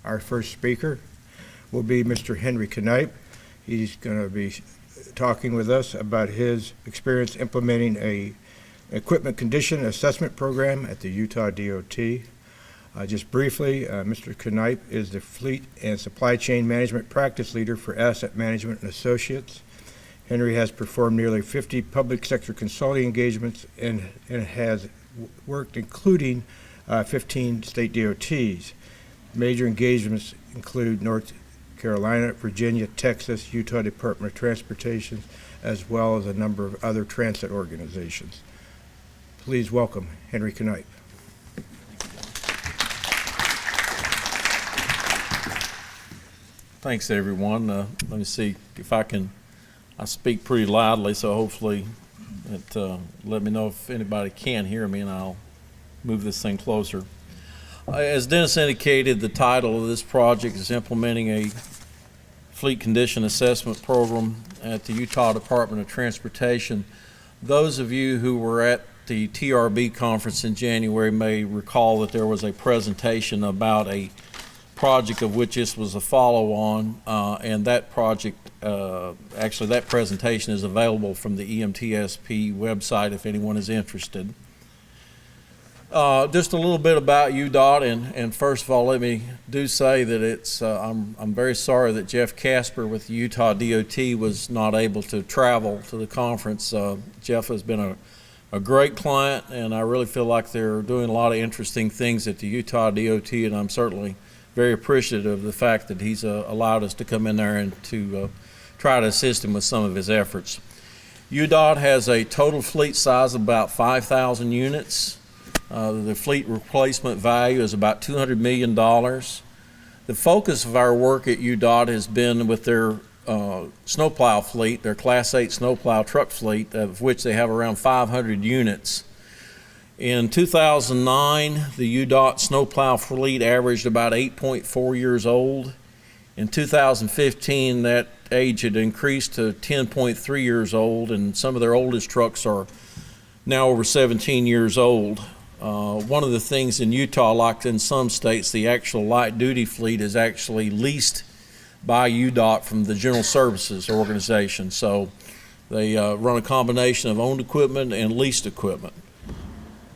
Our first speaker will be Mr. Henry Knipe. He's going to be talking with us about his experience implementing a equipment condition assessment program at the Utah DOT. Just briefly, Mr. Knipe is the Fleet and Supply Chain Management Practice Leader for Asset Management and Associates. Henry has performed nearly 50 public sector consulting engagements and has worked including 15 state DOTs. Major engagements include North Carolina, Virginia, Texas, Utah Department of Transportation, as well as a number of other transit organizations. Please welcome Henry Knipe. Thanks, everyone. Let me see if I speak pretty loudly, so hopefully let me know if anybody can hear me, and I'll move this thing closer. As Dennis indicated, the title of this project is implementing a fleet condition assessment program at the Utah Department of Transportation. Those of you who were at the TRB conference in January may recall that there was a presentation about a project of which this was a follow-on, and that project, actually that presentation is available from the EMTSP website if anyone is interested. Just a little bit about UDOT, and first of all, let me say that I'm very sorry that Jeff Casper with the Utah DOT was not able to travel to the conference. Jeff has been a great client, and I really feel like they're doing a lot of interesting things at the Utah DOT, and I'm certainly very appreciative of the fact that he's allowed us to come in there and to try to assist him with some of his efforts. UDOT has a total fleet size of about 5,000 units. The fleet replacement value is about $200 million. The focus of our work at UDOT has been with their snowplow fleet, their Class 8 snowplow truck fleet, of which they have around 500 units. In 2009, the UDOT snowplow fleet averaged about 8.4 years old. In 2015, that age had increased to 10.3 years old, and some of their oldest trucks are now over 17 years old. One of the things in Utah, like in some states, the actual light-duty fleet is actually leased by UDOT from the General Services Organization. So they run a combination of owned equipment and leased equipment.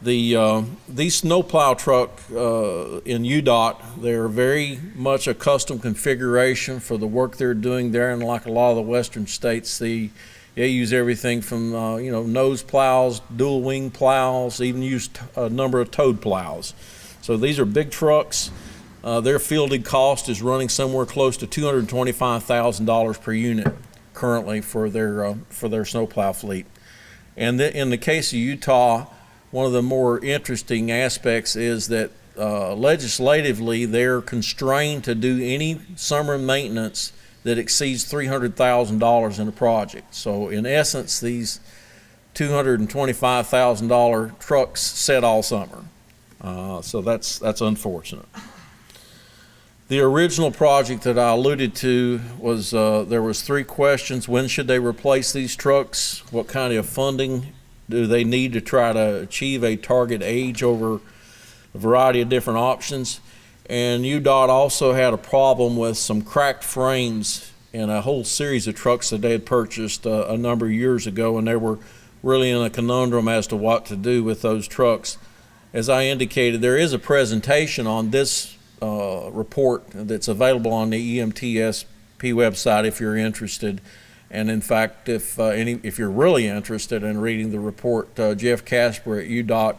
These snowplow truck in UDOT, they're very much a custom configuration for the work they're doing there, and like a lot of the western states, they use everything from nose plows, dual wing plows, even use a number of towed plows. So these are big trucks. Their fielded cost is running somewhere close to $225,000 per unit currently for their snowplow fleet. And in the case of Utah, one of the more interesting aspects is that legislatively they're constrained to do any summer maintenance that exceeds $300,000 in a project. So in essence, these $225,000 trucks set all summer. So that's unfortunate. The original project that I alluded to was there was 3 questions. When should they replace these trucks? What kind of funding do they need to try to achieve a target age over a variety of different options? And UDOT also had a problem with some cracked frames in a whole series of trucks that they had purchased a number of years ago, and they were really in a conundrum as to what to do with those trucks. As I indicated, there is a presentation on this report that's available on the EMTSP website if you're interested. And in fact, if you're really interested in reading the report, Jeff Casper at UDOT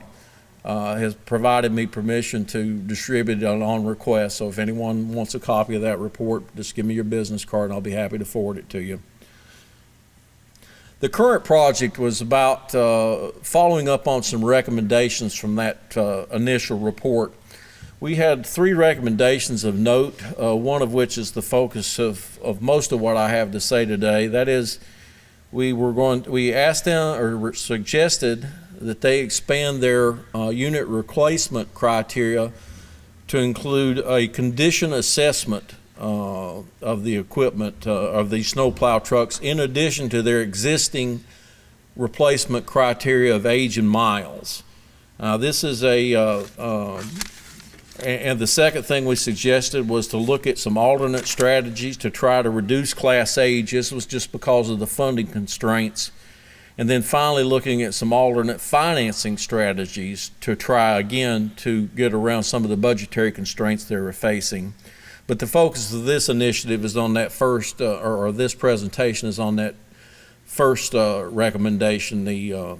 has provided me permission to distribute it on request. So if anyone wants a copy of that report, just give me your business card and I'll be happy to forward it to you. The current project was about following up on some recommendations from that initial report. We had 3 recommendations of note, one of which is the focus of most of what I have to say today. That is, we asked them or suggested that they expand their unit replacement criteria to include a condition assessment of the equipment of these snowplow trucks, in addition to their existing replacement criteria of age and miles. This is a And the second thing we suggested was to look at some alternate strategies to try to reduce class age. This was just because of the funding constraints. And then finally looking at some alternate financing strategies to try again to get around some of the budgetary constraints they were facing. But the focus of this initiative is on that first, or this presentation is on that first recommendation, the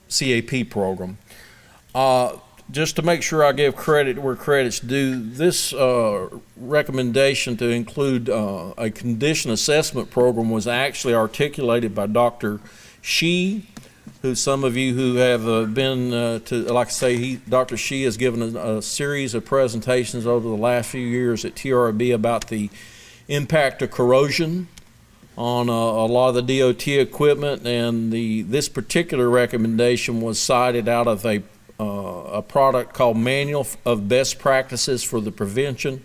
CAP program. Just to make sure I give credit where credit's due, this recommendation to include a condition assessment program was actually articulated by Dr. Shee, who some of you who have been to, like I say, Dr. Shee has given a series of presentations over the last few years at TRB about the impact of corrosion on a lot of the DOT equipment, and this particular recommendation was cited out of a product called Manual of Best Practices for the Prevention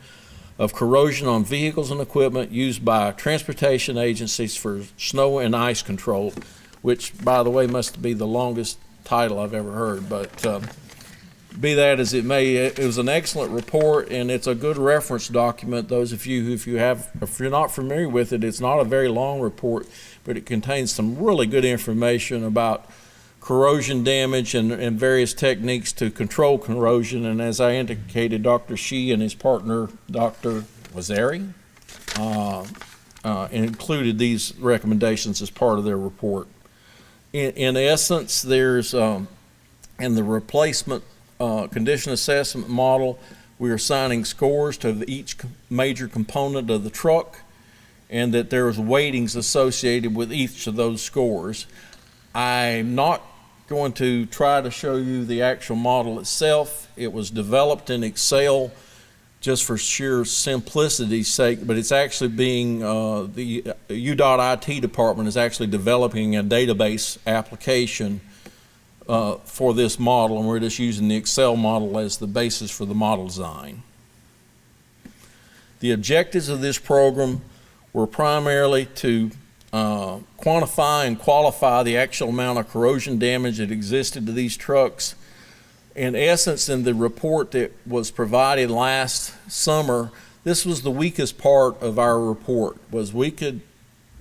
of Corrosion on Vehicles and Equipment Used by Transportation Agencies for Snow and Ice Control, which, by the way, must be the longest title I've ever heard. But be that as it may, it was an excellent report, and it's a good reference document. Those of you, if you're not familiar with it, it's not a very long report, but it contains some really good information about corrosion damage and various techniques to control corrosion. And as I indicated, Dr. Shee and his partner, Dr. Wazari, included these recommendations as part of their report. In essence, there's in the replacement condition assessment model, we are assigning scores to each major component of the truck, and that there's weightings associated with each of those scores. I'm not going to try to show you the actual model itself. It was developed in Excel just for sheer simplicity's sake, but it's actually being, the UDOT IT department is actually developing a database application for this model, and we're just using the Excel model as the basis for the model design. The objectives of this program were primarily to quantify and qualify the actual amount of corrosion damage that existed to these trucks. In essence, in the report that was provided last summer, this was the weakest part of our report. Was we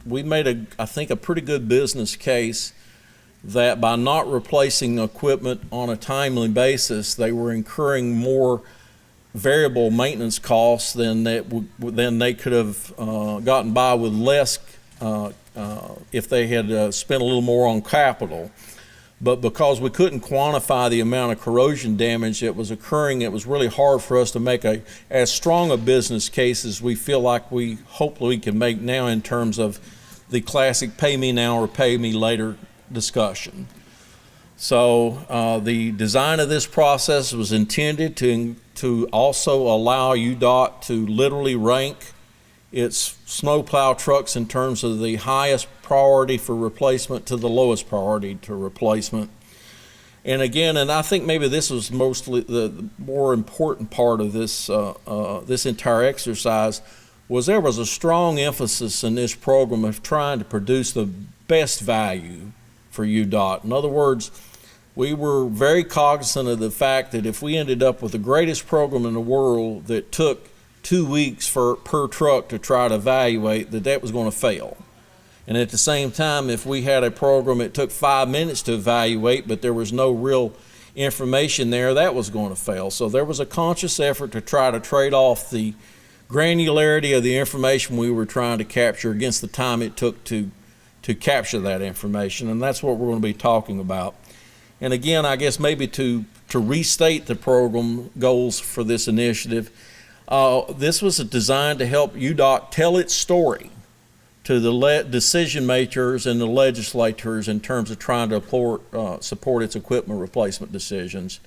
made I think a pretty good business case that by not replacing equipment on a timely basis, they were incurring more variable maintenance costs than they could have gotten by with less if they had spent a little more on capital. But because we couldn't quantify the amount of corrosion damage that was occurring, it was really hard for us to make as strong a business case as we feel like we hopefully can make now in terms of the classic pay me now or pay me later discussion. So the design of this process was intended to also allow UDOT to literally rank its snowplow trucks in terms of the highest priority for replacement to the lowest priority to replacement. And again, and I think maybe this was mostly the more important part of this this entire exercise, was there was a strong emphasis in this program of trying to produce the best value for UDOT. In other words, we were very cognizant of the fact that if we ended up with the greatest program in the world that took 2 weeks per truck to try to evaluate, that was going to fail. And at the same time, if we had a program that took 5 minutes to evaluate, but there was no real information there, that was going to fail. So there was a conscious effort to try to trade off the granularity of the information we were trying to capture against the time it took to capture that information. And that's what we're going to be talking about. And again, I guess maybe to restate the program goals for this initiative, this was designed to help UDOT tell its story to the decision makers and the legislators in terms of trying to support its equipment replacement decisions,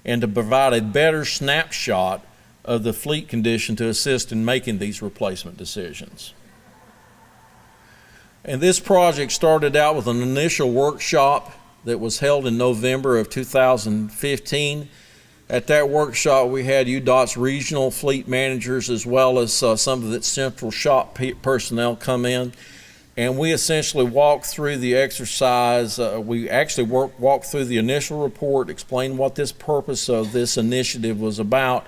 and to provide a better snapshot of the fleet condition to assist in making these replacement decisions. And this project started out with an initial workshop that was held in November of 2015. At that workshop, we had UDOT's regional fleet managers as well as some of its central shop personnel come in. And we essentially walked through the exercise. We actually walked through the initial report, explained what this purpose of this initiative was about,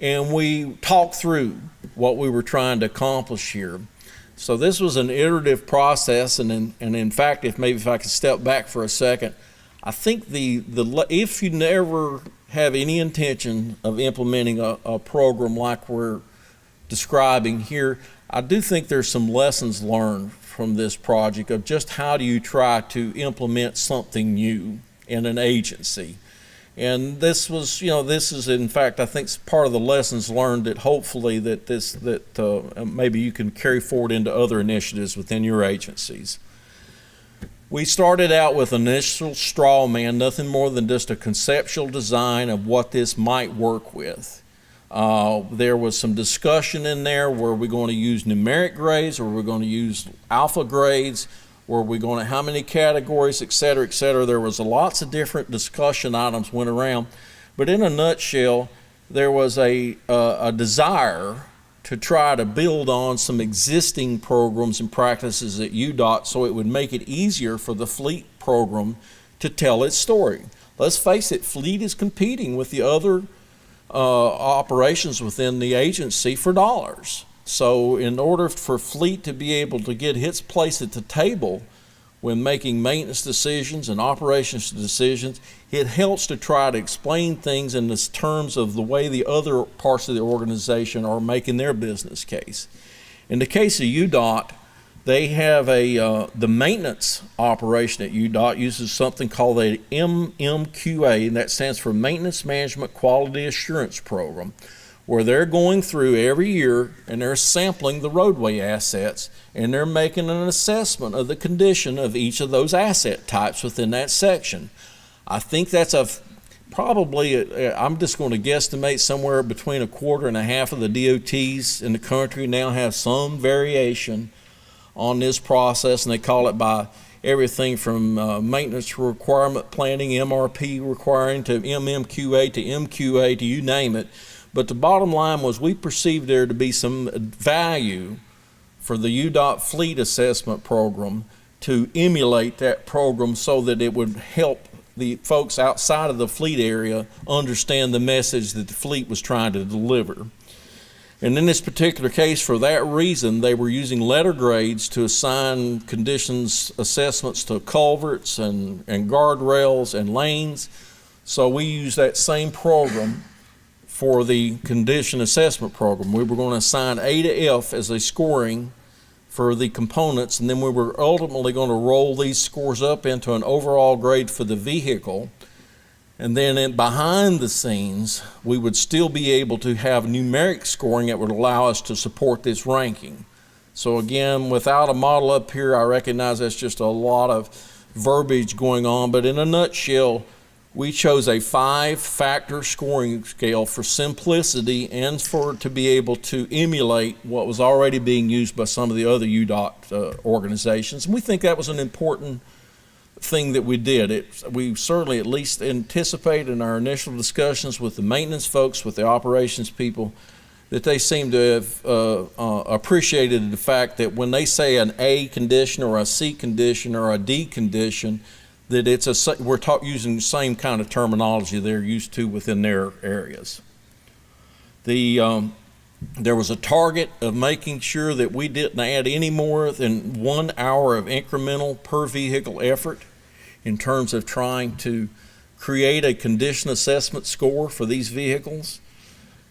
and we talked through what we were trying to accomplish here. So this was an iterative process, and in fact, if I could step back for a second, I think if you never have any intention of implementing a program like we're describing here, I do think there's some lessons learned from this project of just how do you try to implement something new in an agency. And this is in fact, I think, part of the lessons learned that hopefully maybe you can carry forward into other initiatives within your agencies. We started out with initial straw man, nothing more than just a conceptual design of what this might work with. There was some discussion in there. Were we going to use numeric grades, or were we going to use alpha grades? Were we going to, how many categories, et cetera, et cetera? There was lots of different discussion items went around. But in a nutshell, there was a desire to try to build on some existing programs and practices at UDOT so it would make it easier for the fleet program to tell its story. Let's face it, fleet is competing with the other operations within the agency for dollars. So in order for fleet to be able to get its place at the table when making maintenance decisions and operations decisions, it helps to try to explain things in the terms of the way the other parts of the organization are making their business case. In the case of UDOT, they have the maintenance operation at UDOT uses something called a MMQA, and that stands for Maintenance Management Quality Assurance Program, where they're going through every year and they're sampling the roadway assets, and they're making an assessment of the condition of each of those asset types within that section. I think that's probably, I'm just going to guesstimate somewhere between a quarter and a half of the DOTs in the country now have some variation on this process, and they call it by everything from maintenance requirement planning, MRP requiring, to MMQA to MQA to you name it. But the bottom line was we perceived there to be some value for the UDOT fleet assessment program to emulate that program so that it would help the folks outside of the fleet area understand the message that the fleet was trying to deliver. And in this particular case, for that reason, they were using letter grades to assign conditions assessments to culverts and guardrails and lanes. So we used that same program for the condition assessment program. We were going to assign A to F as a scoring for the components, and then we were ultimately going to roll these scores up into an overall grade for the vehicle. And then behind the scenes, we would still be able to have numeric scoring that would allow us to support this ranking. So again, without a model up here, I recognize that's just a lot of verbiage going on, but in a nutshell, we chose a 5-factor scoring scale for simplicity and to be able to emulate what was already being used by some of the other UDOT organizations. And we think that was an important thing that we did. We certainly at least anticipated in our initial discussions with the maintenance folks, with the operations people, that they seem to have appreciated the fact that when they say an A condition or a C condition or a D condition, that we're using the same kind of terminology they're used to within their areas. There was a target of making sure that we didn't add any more than 1 hour of incremental per vehicle effort in terms of trying to create a condition assessment score for these vehicles.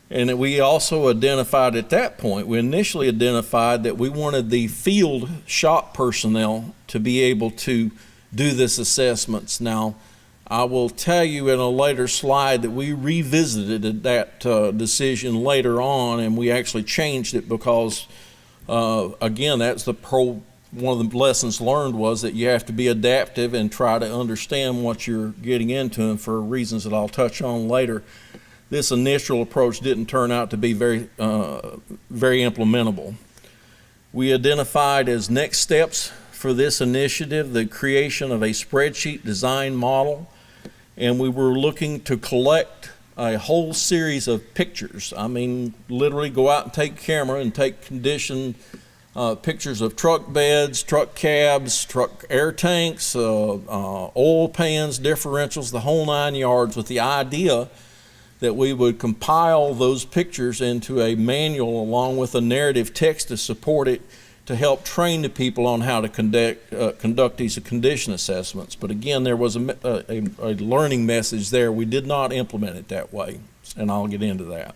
And we also identified at that point, we initially identified that we wanted the field shop personnel to be able to do this assessments. Now, I will tell you in a later slide that we revisited that decision later on, and we actually changed it because, again, that's one of the lessons learned was that you have to be adaptive and try to understand what you're getting into, and for reasons that I'll touch on later. This initial approach didn't turn out to be very implementable. We identified as next steps for this initiative the creation of a spreadsheet design model, and we were looking to collect a whole series of pictures. I mean, literally go out and take camera and take condition pictures of truck beds, truck cabs, truck air tanks, oil pans, differentials, the whole 9 yards, with the idea that we would compile those pictures into a manual along with a narrative text to support it, to help train the people on how to conduct these condition assessments. But again, there was a learning message there. We did not implement it that way, and I'll get into that.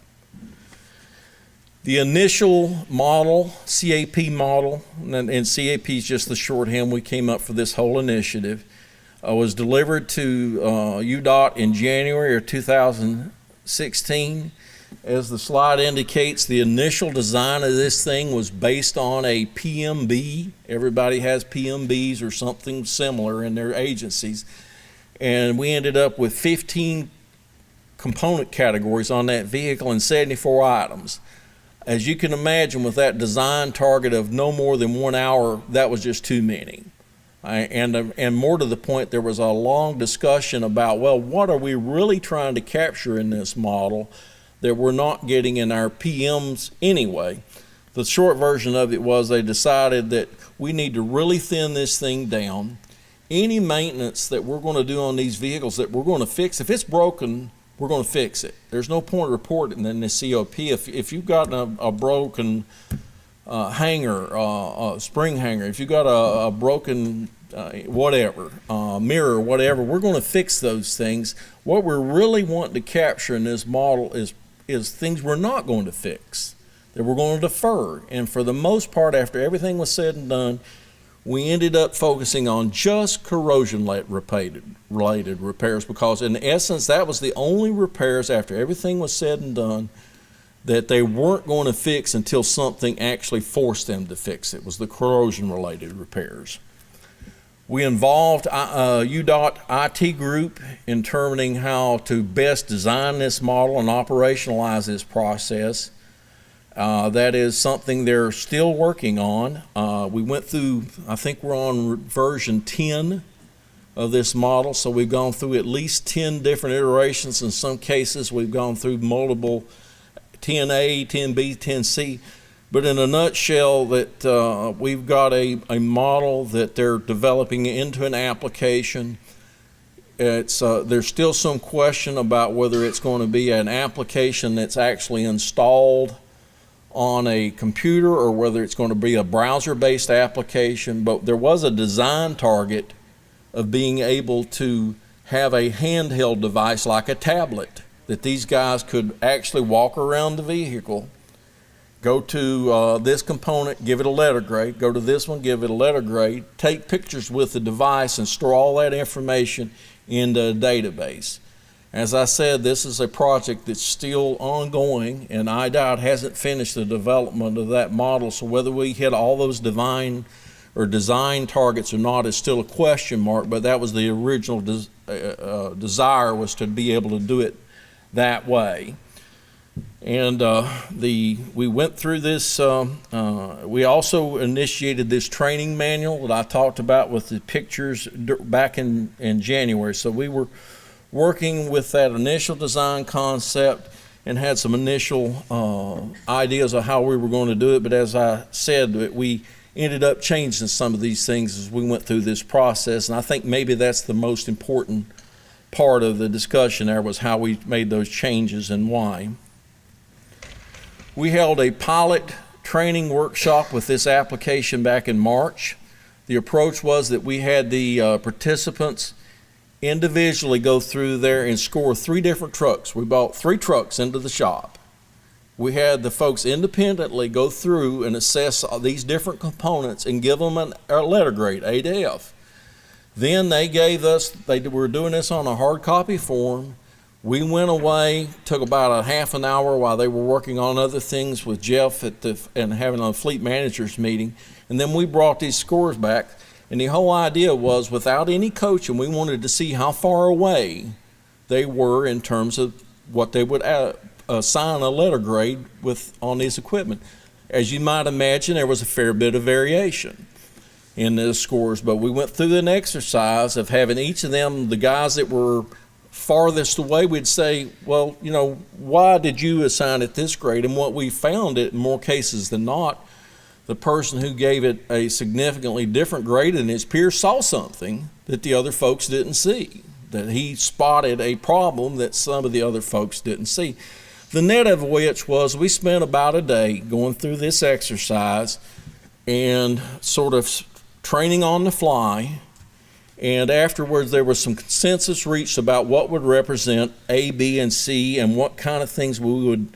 The initial model, CAP model, and CAP is just the shorthand we came up for this whole initiative, was delivered to UDOT in January of 2016. As the slide indicates, the initial design of this thing was based on a PMB. Everybody has PMBs or something similar in their agencies. And we ended up with 15 component categories on that vehicle and 74 items. As you can imagine, with that design target of no more than 1 hour, that was just too many. And more to the point, there was a long discussion about, well, what are we really trying to capture in this model that we're not getting in our PMs anyway? The short version of it was they decided that we need to really thin this thing down. Any maintenance that we're going to do on these vehicles that we're going to fix, if it's broken, we're going to fix it. There's no point reporting in the COP. If you've got a broken hanger, spring hanger, if you've got a broken whatever, mirror, whatever, we're going to fix those things. What we're really wanting to capture in this model is things we're not going to fix, that we're going to defer. And for the most part, after everything was said and done, we ended up focusing on just corrosion-related repairs, because in essence, that was the only repairs after everything was said and done that they weren't going to fix until something actually forced them to fix it, was the corrosion-related repairs. We involved UDOT IT group in determining how to best design this model and operationalize this process. That is something they're still working on. We went through, I think we're on version 10 of this model, so we've gone through at least 10 different iterations. In some cases, we've gone through multiple 10A, 10B, 10C. But in a nutshell, that we've got a model that they're developing into an application. There's still some question about whether it's going to be an application that's actually installed on a computer or whether it's going to be a browser-based application. But there was a design target of being able to have a handheld device like a tablet that these guys could actually walk around the vehicle, go to this component, give it a letter grade, go to this one, give it a letter grade, take pictures with the device and store all that information into a database. As I said, this is a project that's still ongoing, and IDOT hasn't finished the development of that model, so whether we hit all those design targets or not is still a question mark, but that was the original desire, was to be able to do it that way. And we went through this, we also initiated this training manual that I talked about with the pictures back in January. So we were working with that initial design concept and had some initial ideas of how we were going to do it. But as I said, we ended up changing some of these things as we went through this process. And I think maybe that's the most important part of the discussion there, was how we made those changes and why. We held a pilot training workshop with this application back in March. The approach was that we had the participants individually go through there and score 3 different trucks. We bought 3 trucks into the shop. We had the folks independently go through and assess these different components and give them a letter grade, A to F. Then they gave us, they were doing this on a hard copy form. We went away, took about a half an hour while they were working on other things with Jeff and having a fleet managers meeting. And then we brought these scores back. And the whole idea was, without any coaching, we wanted to see how far away they were in terms of what they would assign a letter grade with on this equipment. As you might imagine, there was a fair bit of variation in the scores, but we went through an exercise of having each of them, the guys that were farthest away, we'd say, well, you know, why did you assign it this grade? And what we found, in more cases than not, the person who gave it a significantly different grade than his peers saw something that the other folks didn't see, that he spotted a problem that some of the other folks didn't see. The net of which was we spent about a day going through this exercise and sort of training on the fly, and afterwards there was some consensus reached about what would represent A, B, and C, and what kind of things we would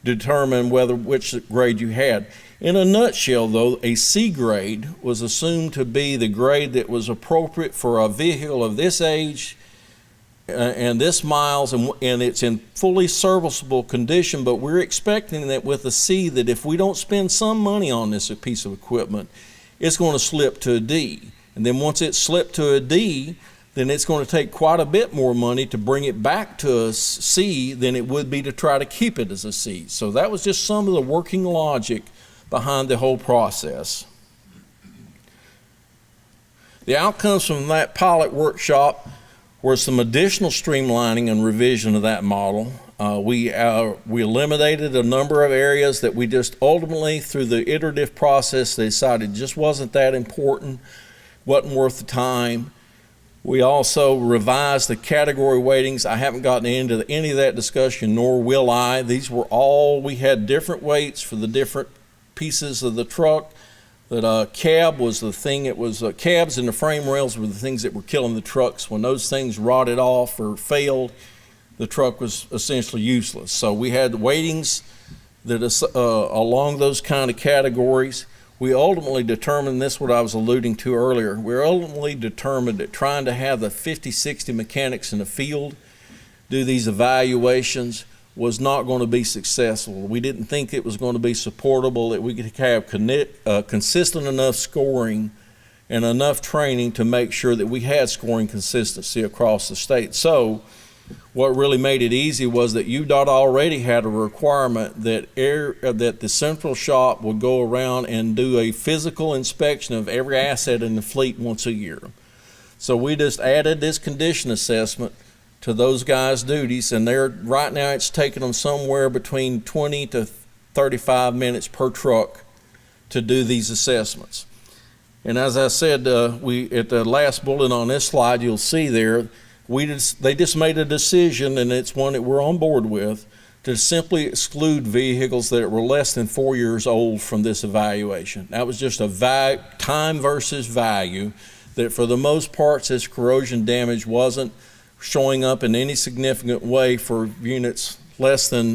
determine which grade you had. In a nutshell, though, a C grade was assumed to be the grade that was appropriate for a vehicle of this age and this miles, and it's in fully serviceable condition, but we're expecting that with a C, that if we don't spend some money on this piece of equipment, it's going to slip to a D. And then once it's slipped to a D, then it's going to take quite a bit more money to bring it back to a C than it would be to try to keep it as a C. So that was just some of the working logic behind the whole process. The outcomes from that pilot workshop were some additional streamlining and revision of that model. We eliminated a number of areas that we just ultimately, through the iterative process, they decided just wasn't that important, wasn't worth the time. We also revised the category weightings. I haven't gotten into any of that discussion, nor will I. These were all, we had different weights for the different pieces of the truck. That cab was the thing, it was cabs and the frame rails were the things that were killing the trucks. When those things rotted off or failed, the truck was essentially useless. So we had weightings that along those kind of categories. We ultimately determined, this what I was alluding to earlier, we ultimately determined that trying to have the 50, 60 mechanics in the field do these evaluations was not going to be successful. We didn't think it was going to be supportable, that we could have consistent enough scoring and enough training to make sure that we had scoring consistency across the state. So what really made it easy was that UDOT already had a requirement that the central shop would go around and do a physical inspection of every asset in the fleet once a year. So we just added this condition assessment to those guys' duties, and right now it's taking them somewhere between 20 to 35 minutes per truck to do these assessments. And as I said, at the last bullet on this slide, you'll see there, they just made a decision, and it's one that we're on board with, to simply exclude vehicles that were less than 4 years old from this evaluation. That was just a time versus value, that for the most part, this corrosion damage wasn't showing up in any significant way for units less than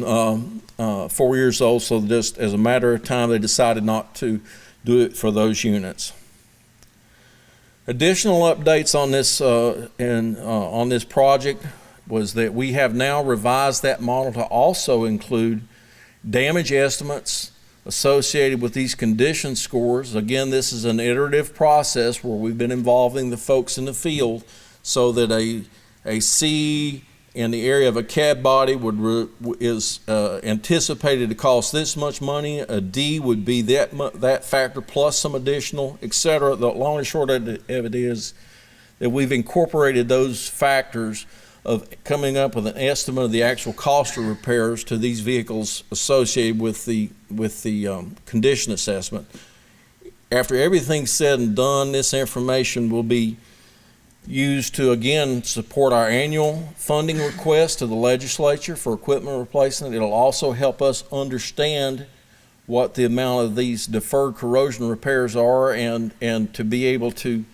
4 years old. So just as a matter of time, they decided not to do it for those units. Additional updates on this on this project was that we have now revised that model to also include damage estimates associated with these condition scores. Again, this is an iterative process where we've been involving the folks in the field so that a C in the area of a cab body is anticipated to cost this much money. A D would be that factor plus some additional, etc. The long and short of it is that we've incorporated those factors of coming up with an estimate of the actual cost of repairs to these vehicles associated with the condition assessment. After everything's said and done, this information will be used to, again, support our annual funding request to the legislature for equipment replacement. It'll also help us understand what the amount of these deferred corrosion repairs are, and to be able to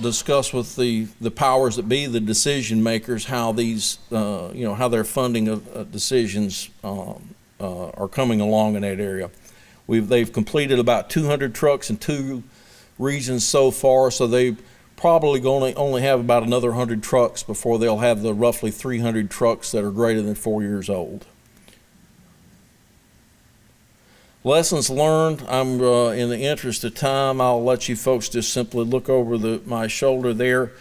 discuss with the powers that be, the decision makers, how these, how their funding of decisions are coming along in that area. They've completed about 200 trucks in 2 regions so far, so they probably going to only have about another 100 trucks before they'll have the roughly 300 trucks that are greater than 4 years old. Lessons learned. I'm in the interest of time, I'll let you folks just simply look over my shoulder there.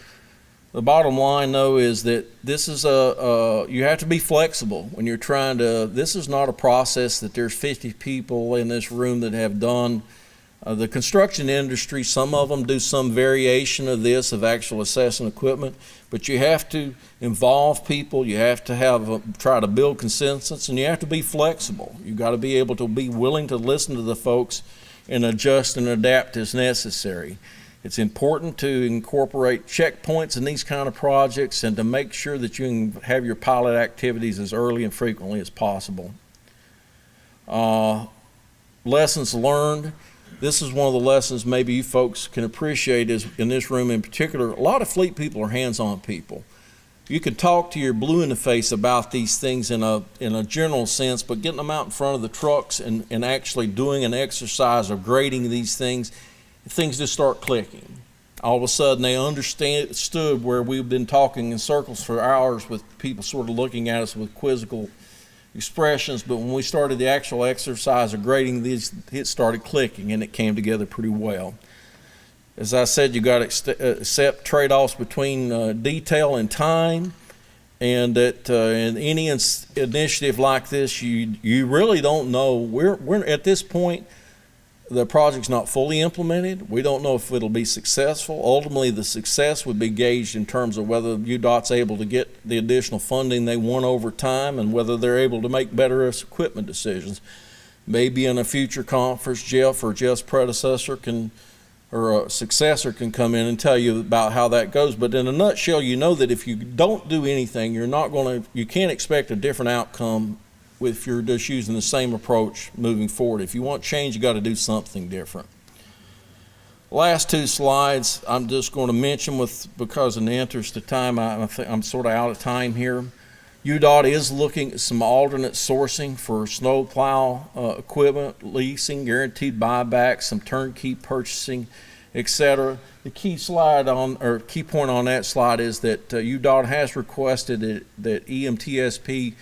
The bottom line, though, is that this is you have to be flexible when you're trying to. This is not a process that there's 50 people in this room that have done. The construction industry, some of them do some variation of this, of actual assessing equipment, but you have to involve people, you have to try to build consensus, and you have to be flexible. You've got to be able to be willing to listen to the folks and adjust and adapt as necessary. It's important to incorporate checkpoints in these kind of projects and to make sure that you can have your pilot activities as early and frequently as possible. Lessons learned. This is one of the lessons maybe you folks can appreciate is in this room in particular. A lot of fleet people are hands-on people. You can talk to your blue in the face about these things in a general sense, but getting them out in front of the trucks and actually doing an exercise of grading these things just start clicking. All of a sudden they understood where we've been talking in circles for hours with people sort of looking at us with quizzical expressions, but when we started the actual exercise of grading these, it started clicking and it came together pretty well. As I said, you got to accept trade-offs between detail and time, and that in any initiative like this, you really don't know. We're at this point, the project's not fully implemented. We don't know if it'll be successful. Ultimately, the success would be gauged in terms of whether UDOT's able to get the additional funding they want over time and whether they're able to make better equipment decisions. Maybe in a future conference, Jeff or Jeff's predecessor or a successor can come in and tell you about how that goes. But in a nutshell, you know that if you don't do anything, you can't expect a different outcome if you're just using the same approach moving forward. If you want change, you got to do something different. Last two slides, I'm just going to mention because in the interest of time, I'm sort of out of time here. UDOT is looking at some alternate sourcing for snow plow equipment, leasing, guaranteed buyback, some turnkey purchasing, etc. The key point on that slide is that UDOT has requested that EMTSP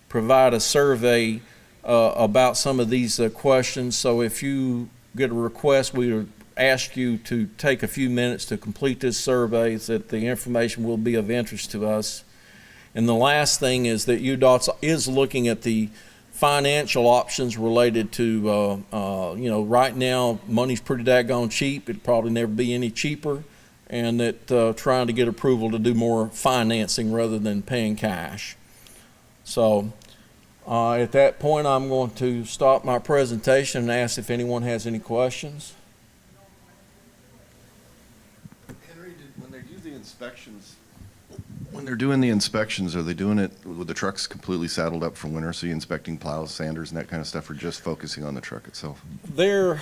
provide a survey about some of these questions. So if you get a request, we would ask you to take a few minutes to complete this survey so that the information will be of interest to us. And the last thing is that UDOT is looking at the financial options related to, right now money's pretty daggone cheap. It'd probably never be any cheaper. And that trying to get approval to do more financing rather than paying cash. So at that point, I'm going to stop my presentation and ask if anyone has any questions. Henry, when they do the inspections, when they're doing the inspections, are they doing it with the trucks completely saddled up for winter? So you're inspecting plows, sanders, and that kind of stuff, or just focusing on the truck itself? They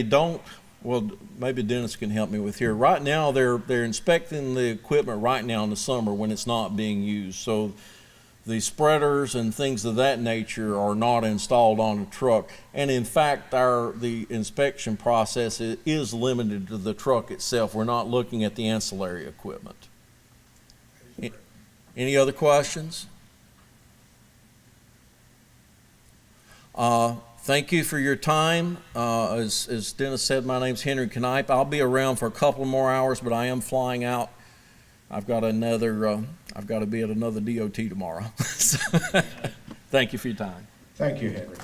don't. Well, maybe Dennis can help me with here. Right now, they're inspecting the equipment right now in the summer when it's not being used. So the spreaders and things of that nature are not installed on the truck. And in fact, the inspection process is limited to the truck itself. We're not looking at the ancillary equipment. Any other questions? Thank you for your time. As Dennis said, my name's Henry Knipe. I'll be around for a couple more hours, but I am flying out. I've got to be at another DOT tomorrow. So, thank you for your time. Thank you, Henry.